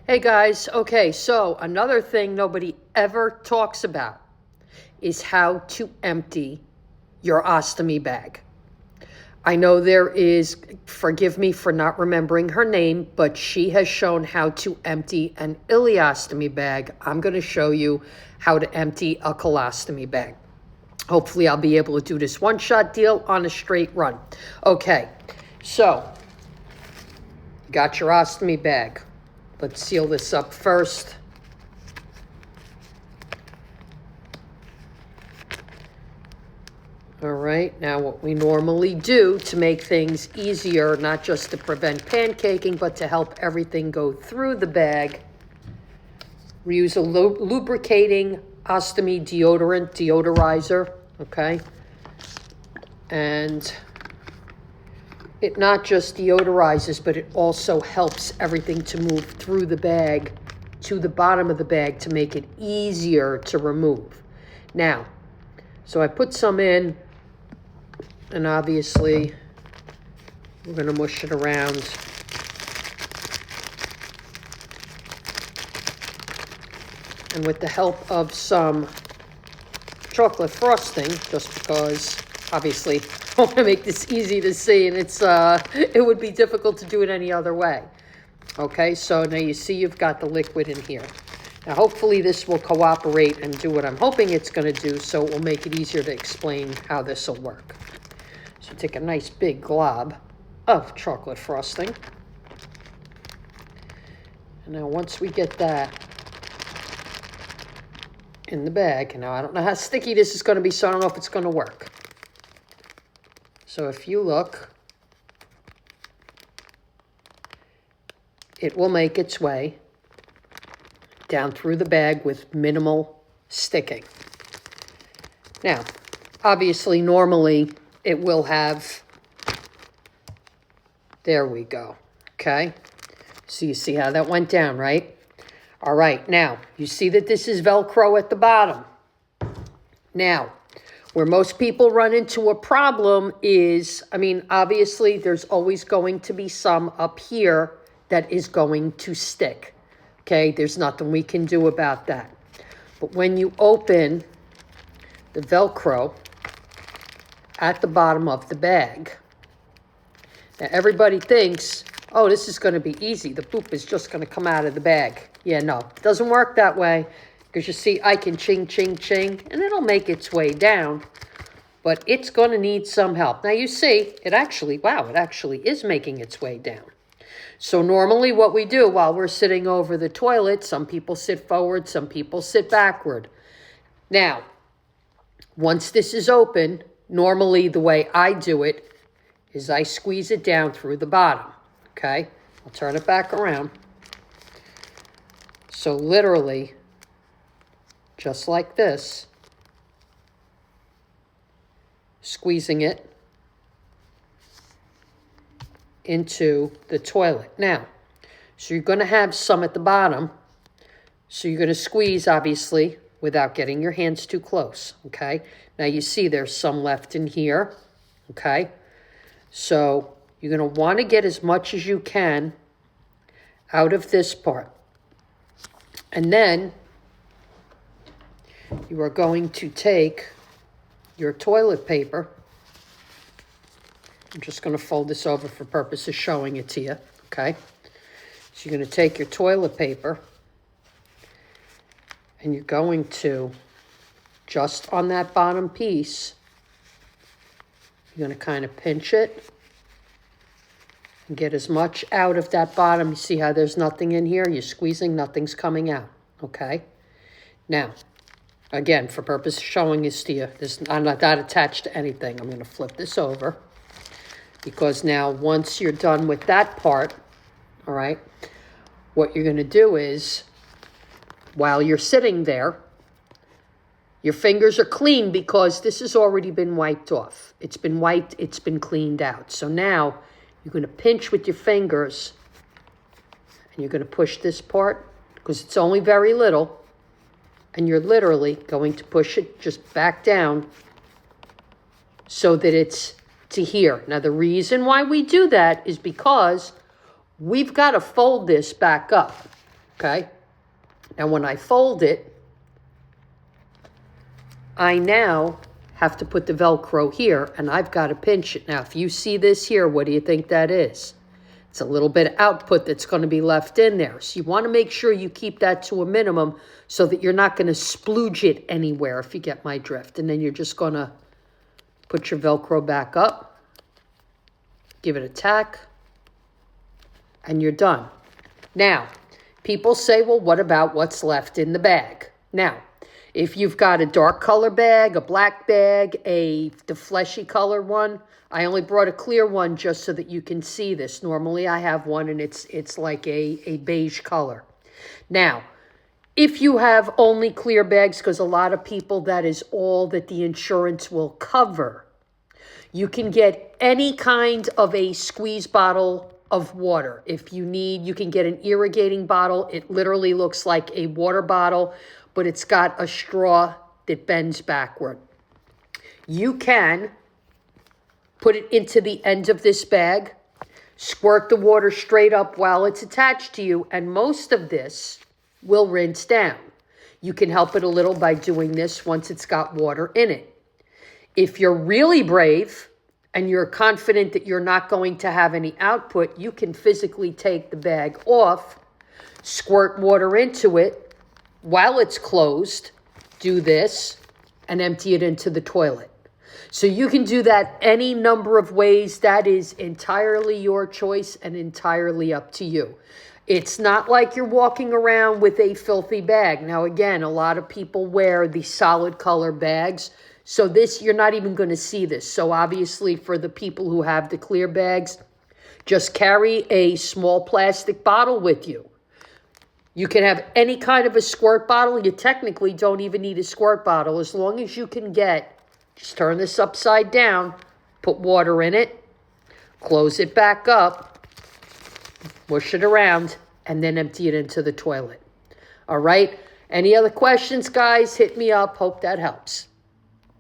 Hey guys, okay, so another thing nobody ever talks about is how to empty your ostomy bag. I know there is, forgive me for not remembering her name, but she has shown how to empty an ileostomy bag. I'm going to show you how to empty a colostomy bag. Hopefully I'll be able to do this one-shot deal on a straight run. Okay, so you got your ostomy bag. Let's seal this up first. All right, now what we normally do to make things easier, not just to prevent pancaking, but to help everything go through the bag, we use a lubricating ostomy deodorizer, okay? And it not just deodorizes, but it also helps everything to move through the bag to the bottom of the bag to make it easier to remove. Now, so I put some in, and obviously we're going to mush it around. And with the help of some chocolate frosting, just because obviously I want to make this easy to see, and it would be difficult to do it any other way. Okay, so now you see you've got the liquid in here. Now hopefully this will cooperate and do what I'm hoping it's going to do, so it will make it easier to explain how this will work. So take a nice big glob of chocolate frosting. And now once we get that in the bag, and now I don't know how sticky this is going to be, so I don't know if it's going to work. So if you look, it will make its way down through the bag with minimal sticking. Now, obviously, normally it will have, there we go, okay? So you see how that went down, right? All right, now, you see that this is Velcro at the bottom. Now, where most people run into a problem is, obviously there's always going to be some up here that is going to stick. Okay, there's nothing we can do about that. But when you open the Velcro at the bottom of the bag, now everybody thinks, oh, this is going to be easy. The poop is just going to come out of the bag. Yeah, no, it doesn't work that way. Because you see, I can ching, ching, ching, and it'll make its way down. But it's going to need some help. Now you see, it actually is making its way down. So normally what we do while we're sitting over the toilet, some people sit forward, some people sit backward. Now, once this is open, normally the way I do it is I squeeze it down through the bottom. Okay? I'll turn it back around. So literally, just like this, squeezing it into the toilet. Now, so you're going to have some at the bottom, so you're going to squeeze, obviously, without getting your hands too close, okay? Now, you see there's some left in here, okay? So you're going to want to get as much as you can out of this part. And then you are going to take your toilet paper. I'm just going to fold this over for purposes of showing it to you, okay? So you're going to take your toilet paper and you're going to, just on that bottom piece, you're going to kind of pinch it and get as much out of that bottom. You see how there's nothing in here? You're squeezing, nothing's coming out, okay? Now, again, for purpose of showing this to you, I'm not that attached to anything. I'm going to flip this over because now once you're done with that part, all right, what you're going to do is while you're sitting there, your fingers are clean because this has already been wiped off. It's been wiped, it's been cleaned out. So now you're going to pinch with your fingers and you're going to push this part because it's only very little. And you're literally going to push it just back down so that it's to here. Now, the reason why we do that is because we've got to fold this back up. okay? Now, when I fold it, I now have to put the Velcro here, and I've got to pinch it. Now, if you see this here, what do you think that is? It's a little bit of output that's going to be left in there. So you want to make sure you keep that to a minimum so that you're not going to splooge it anywhere, if you get my drift. And then you're just going to put your Velcro back up, give it a tack, and you're done. Now, people say, well, what about what's left in the bag? Now, if you've got a dark color bag, a black bag, the fleshy color one, I only brought a clear one just so that you can see this. Normally I have one and it's like a beige color. Now, if you have only clear bags, because a lot of people, that is all that the insurance will cover, you can get any kind of a squeeze bottle of water. If you need, you can get an irrigating bottle. It literally looks like a water bottle, but it's got a straw that bends backward. You can put it into the end of this bag, squirt the water straight up while it's attached to you, and most of this will rinse down. You can help it a little by doing this once it's got water in it. If you're really brave and you're confident that you're not going to have any output, you can physically take the bag off, squirt water into it while it's closed, do this, and empty it into the toilet. So you can do that any number of ways. That is entirely your choice and entirely up to you. It's not like you're walking around with a filthy bag. Now, again, a lot of people wear the solid color bags. So this, you're not even going to see this. So obviously for the people who have the clear bags, just carry a small plastic bottle with you. You can have any kind of a squirt bottle. You technically don't even need a squirt bottle. As long as you can get, just turn this upside down, put water in it, close it back up, mush it around, and then empty it into the toilet. All right? Any other questions, guys? Hit me up. Hope that helps.